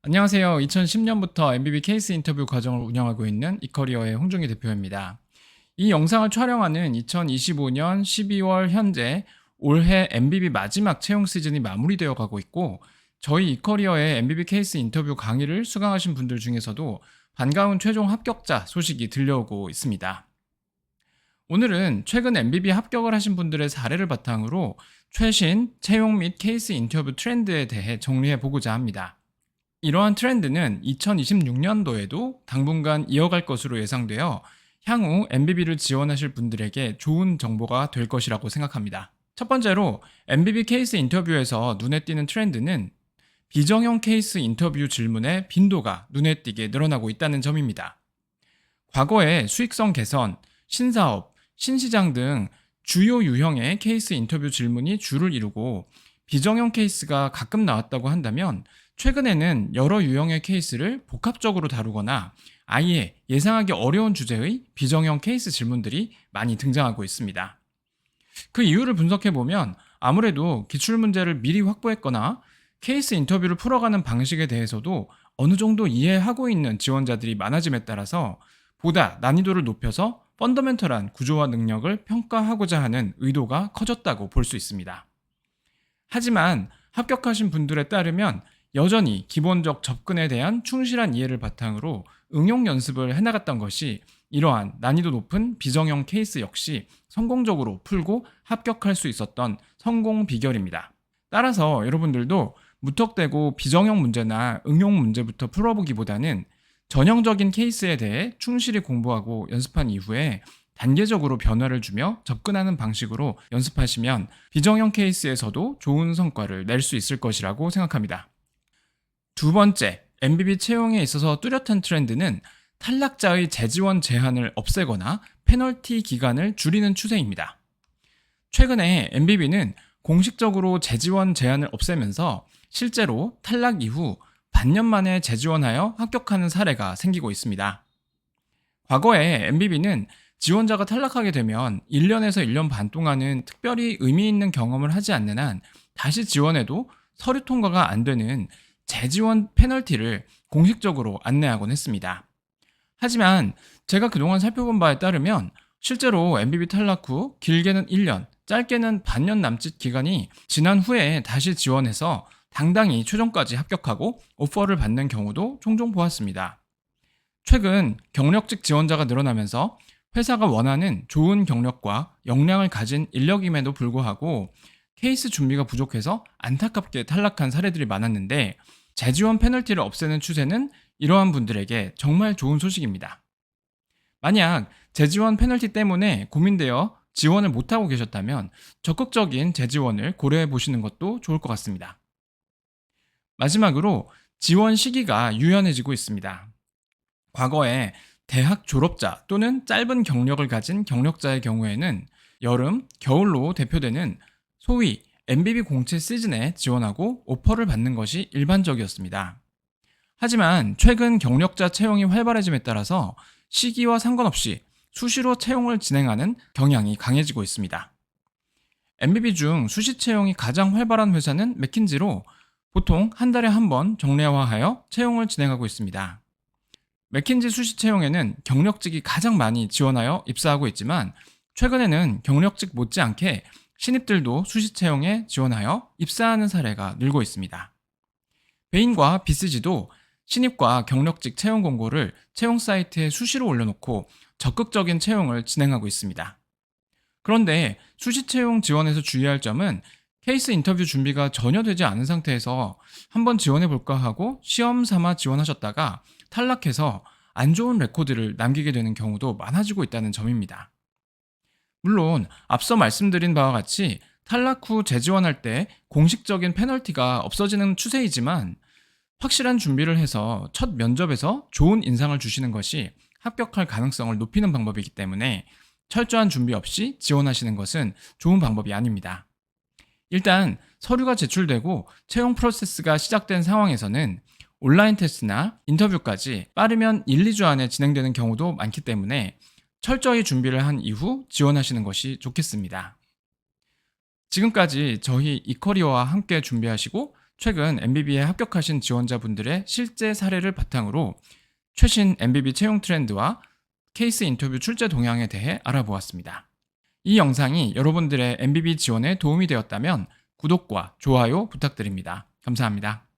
안녕하세요. 2010년부터 MBB 케이스 인터뷰 과정을 운영하고 있는 이커리어의 홍종희 대표입니다. 이 영상을 촬영하는 2025년 12월 현재 올해 MBB 마지막 채용 시즌이 마무리되어 가고 있고, 저희 이커리어의 MBB 케이스 인터뷰 강의를 수강하신 분들 중에서도 반가운 최종 합격자 소식이 들려오고 있습니다. 오늘은 최근 MBB 합격을 하신 분들의 사례를 바탕으로 최신 채용 및 케이스 인터뷰 트렌드에 대해 정리해 보고자 합니다. 이러한 트렌드는 2026년도에도 당분간 이어갈 것으로 예상되어 향후 MBB를 지원하실 분들에게 좋은 정보가 될 것이라고 생각합니다. 첫 번째로 MBB 케이스 인터뷰에서 눈에 띄는 트렌드는 비정형 케이스 인터뷰 질문의 빈도가 눈에 띄게 늘어나고 있다는 점입니다. 과거에 수익성 개선, 신사업, 신시장 등 주요 유형의 케이스 인터뷰 질문이 주를 이루고 비정형 케이스가 가끔 나왔다고 한다면, 최근에는 여러 유형의 케이스를 복합적으로 다루거나 아예 예상하기 어려운 주제의 비정형 케이스 질문들이 많이 등장하고 있습니다. 그 이유를 분석해보면 아무래도 기출문제를 미리 확보했거나 케이스 인터뷰를 풀어가는 방식에 대해서도 어느 정도 이해하고 있는 지원자들이 많아짐에 따라서 보다 난이도를 높여서 펀더멘털한 구조와 능력을 평가하고자 하는 의도가 커졌다고 볼 수 있습니다. 하지만 합격하신 분들에 따르면 여전히 기본적 접근에 대한 충실한 이해를 바탕으로 응용 연습을 해나갔던 것이 이러한 난이도 높은 비정형 케이스 역시 성공적으로 풀고 합격할 수 있었던 성공 비결입니다. 따라서 여러분들도 무턱대고 비정형 문제나 응용 문제부터 풀어보기보다는 전형적인 케이스에 대해 충실히 공부하고 연습한 이후에 단계적으로 변화를 주며 접근하는 방식으로 연습하시면 비정형 케이스에서도 좋은 성과를 낼 수 있을 것이라고 생각합니다. 두 번째, MBB 채용에 있어서 뚜렷한 트렌드는 탈락자의 재지원 제한을 없애거나 페널티 기간을 줄이는 추세입니다. 최근에 MBB는 공식적으로 재지원 제한을 없애면서 실제로 탈락 이후 반년 만에 재지원하여 합격하는 사례가 생기고 있습니다. 과거에 MBB는 지원자가 탈락하게 되면 1년에서 1년 반 동안은 특별히 의미 있는 경험을 하지 않는 한 다시 지원해도 서류 통과가 안 되는 재지원 페널티를 공식적으로 안내하곤 했습니다. 하지만 제가 그동안 살펴본 바에 따르면 실제로 MBB 탈락 후 길게는 1년, 짧게는 반년 남짓 기간이 지난 후에 다시 지원해서 당당히 최종까지 합격하고 오퍼를 받는 경우도 종종 보았습니다. 최근 경력직 지원자가 늘어나면서 회사가 원하는 좋은 경력과 역량을 가진 인력임에도 불구하고 케이스 준비가 부족해서 안타깝게 탈락한 사례들이 많았는데, 재지원 페널티를 없애는 추세는 이러한 분들에게 정말 좋은 소식입니다. 만약 재지원 페널티 때문에 고민되어 지원을 못하고 계셨다면 적극적인 재지원을 고려해 보시는 것도 좋을 것 같습니다. 마지막으로 지원 시기가 유연해지고 있습니다. 과거에 대학 졸업자 또는 짧은 경력을 가진 경력자의 경우에는 여름, 겨울로 대표되는 소위 MBB 공채 시즌에 지원하고 오퍼를 받는 것이 일반적이었습니다. 하지만 최근 경력자 채용이 활발해짐에 따라서 시기와 상관없이 수시로 채용을 진행하는 경향이 강해지고 있습니다. MBB 중 수시 채용이 가장 활발한 회사는 맥킨지로 보통 한 달에 한 번 정례화하여 채용을 진행하고 있습니다. 맥킨지 수시 채용에는 경력직이 가장 많이 지원하여 입사하고 있지만, 최근에는 경력직 못지않게 신입들도 수시 채용에 지원하여 입사하는 사례가 늘고 있습니다. 베인과 BCG도 신입과 경력직 채용 공고를 채용 사이트에 수시로 올려놓고 적극적인 채용을 진행하고 있습니다. 그런데 수시 채용 지원에서 주의할 점은 케이스 인터뷰 준비가 전혀 되지 않은 상태에서 한번 지원해볼까 하고 시험 삼아 지원하셨다가 탈락해서 안 좋은 레코드를 남기게 되는 경우도 많아지고 있다는 점입니다. 물론 앞서 말씀드린 바와 같이 탈락 후 재지원할 때 공식적인 페널티가 없어지는 추세이지만, 확실한 준비를 해서 첫 면접에서 좋은 인상을 주시는 것이 합격할 가능성을 높이는 방법이기 때문에 철저한 준비 없이 지원하시는 것은 좋은 방법이 아닙니다. 일단 서류가 제출되고 채용 프로세스가 시작된 상황에서는 온라인 테스트나 인터뷰까지 빠르면 1, 2주 안에 진행되는 경우도 많기 때문에 철저히 준비를 한 이후 지원하시는 것이 좋겠습니다. 지금까지 저희 이커리어와 함께 준비하시고 최근 MBB에 합격하신 지원자분들의 실제 사례를 바탕으로 최신 MBB 채용 트렌드와 케이스 인터뷰 출제 동향에 대해 알아보았습니다. 이 영상이 여러분들의 MBB 지원에 도움이 되었다면 구독과 좋아요 부탁드립니다. 감사합니다.